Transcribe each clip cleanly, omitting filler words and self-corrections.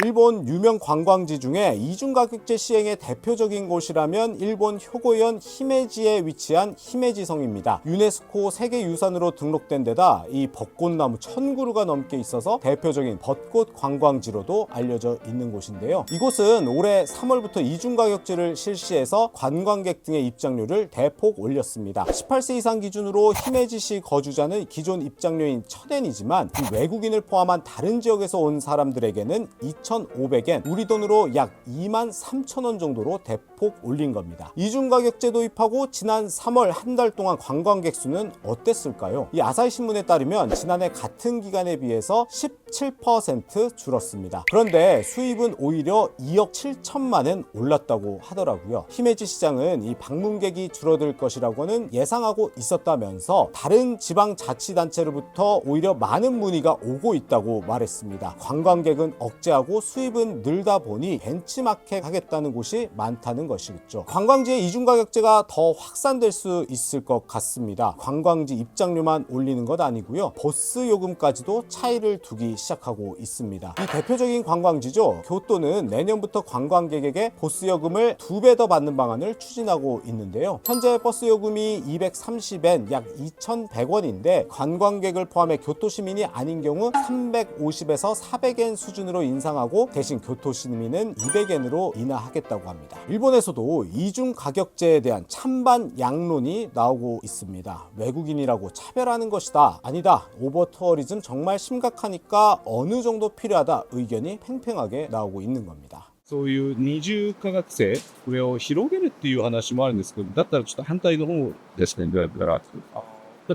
일본 유명 관광지 중에 이중가격제 시행의 대표적인 곳이라면 일본 효고현 히메지에 위치한 히메지성입니다. 유네스코 세계유산으로 등록된 데다 이 벚꽃나무 1000그루가 넘게 있어서 대표적인 벚꽃 관광지로도 알려져 있는 곳인데요. 이곳은 올해 3월부터 이중가격제를 실시해서 관광객 등의 입장료를 대폭 올렸습니다. 18세 이상 기준으로 히메지시 거주자는 기존 입장료인 1000엔이지만 외국인을 포함한 다른 지역에서 온 사람들에게는 2,500엔, 우리 돈으로 약 23,000원 정도로 대폭 올린 겁니다. 이중가격제 도입하고 지난 3월 한 달 동안 관광객 수는 어땠을까요? 이 아사히 신문에 따르면 지난해 같은 기간에 비해서 17% 줄었습니다. 그런데 수입은 오히려 2억 7천만 엔 올랐다고 하더라고요. 히메지 시장은 이 방문객이 줄어들 것이라고는 예상하고 있었다면서 다른 지방자치단체로부터 오히려 많은 문의가 오고 있다고 말했습니다. 관광객은 억제하고 수입은 늘다 보니 벤치마켓 하겠다는 곳이 많다는 것이겠죠. 관광지의 이중가격제가 더 확산될 수 있을 것 같습니다. 관광지 입장료만 올리는 것 아니고요. 버스 요금까지도 차이를 두기 시작하고 있습니다. 이 대표적인 관광지죠. 교토는 내년부터 관광객에게 버스 요금을 2배 더 받는 방안을 추진하고 있는데요. 현재 버스 요금이 230엔 약 2,100원인데 관광객을 포함해 교토 시민이 아닌 경우 350에서 400엔 수준으로 인상하고 대신 교토 시민은 200엔으로 인하하겠다고 합니다. 일본에서도 이중 가격제에 대한 찬반 양론이 나오고 있습니다. 외국인이라고 차별하는 것이다. 아니다. 오버투어리즘 정말 심각하니까 어느 정도 필요하다. 의견이 팽팽하게 나오고 있는 겁니다. そういう二重化学生、これを広げるっていう話もあるんですけど、だったらちょっと反対の方ですね、どうやったら。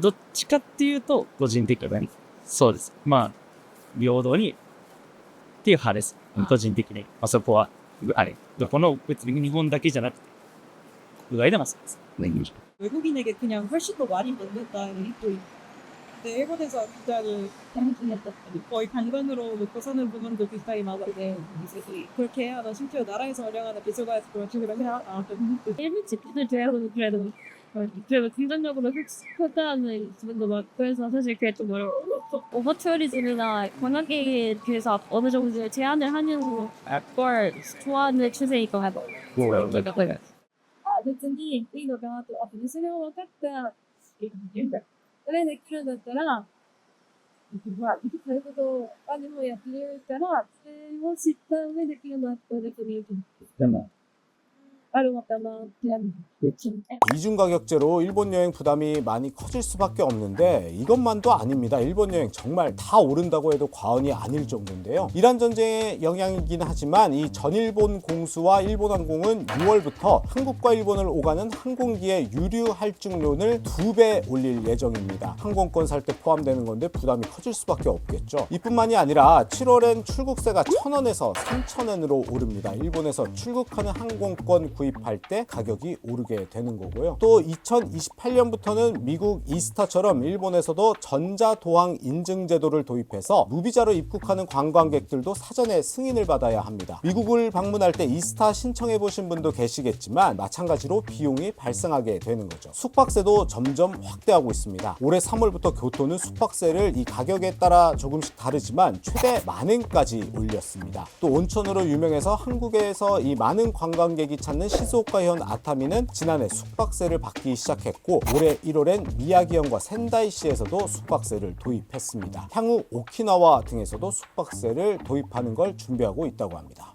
どっちかっていうと、個人的にはね。そうです。まあ、平等にっていう派です。個人的に。そこは、あれ。この別に日本だけじゃなくて、国外でもそうです。 외국인에게 그냥 훨씬 더 많이 받는다는 또 근데 일본에서 굉장히 거의 관광으로 먹고 사는 부분도 굉장히 많은데 그렇게 해야 심지어 나라에서 운영하는 비즈니스 그런 식으로 해야 일본 집들 대학은 그래도 긍정적으로 평가하는 부분도 많고 그래서 사실 그게 좀 어려워. 오버투어리즘이나 관광객에 대해서 어느 정도 제한을 하는 걸 좋아하는 추세인 것 같아요. 別にいいのかなと、あとそれを分かった上で来るんだったら、そういうことを他にもやってるから、それを知った上で来るのだったら別にいいと思う。あるのかなって。 이중가격제로 일본 여행 부담이 많이 커질 수밖에 없는데 이것만도 아닙니다. 일본 여행 정말 다 오른다고 해도 과언이 아닐 정도인데요. 이란 전쟁의 영향이긴 하지만 이 전일본 공수와 일본항공은 6월부터 한국과 일본을 오가는 항공기의 유류 할증료를 2배 올릴 예정입니다. 항공권 살 때 포함되는 건데 부담이 커질 수밖에 없겠죠. 이뿐만이 아니라 7월엔 출국세가 1,000원에서 3,000엔으로 오릅니다. 일본에서 출국하는 항공권 구입할 때 가격이 오르게 되는 거고요. 또 2028년부터는 미국 이스타처럼 일본에서도 전자도항 인증 제도를 도입해서 무비자로 입국하는 관광객들도 사전에 승인을 받아야 합니다. 미국을 방문할 때 이스타 신청해 보신 분도 계시겠지만 마찬가지로 비용이 발생하게 되는 거죠. 숙박세도 점점 확대하고 있습니다. 올해 3월부터 교토는 숙박세를 이 가격에 따라 조금씩 다르지만 최대 10,000엔까지 올렸습니다. 또 온천으로 유명해서 한국에서 이 많은 관광객이 찾는 시즈오카현 아타미는 지난해 숙박세를 받기 시작했고 올해 1월엔 미야기현과 센다이시에서도 숙박세를 도입했습니다. 향후 오키나와 등에서도 숙박세를 도입하는 걸 준비하고 있다고 합니다.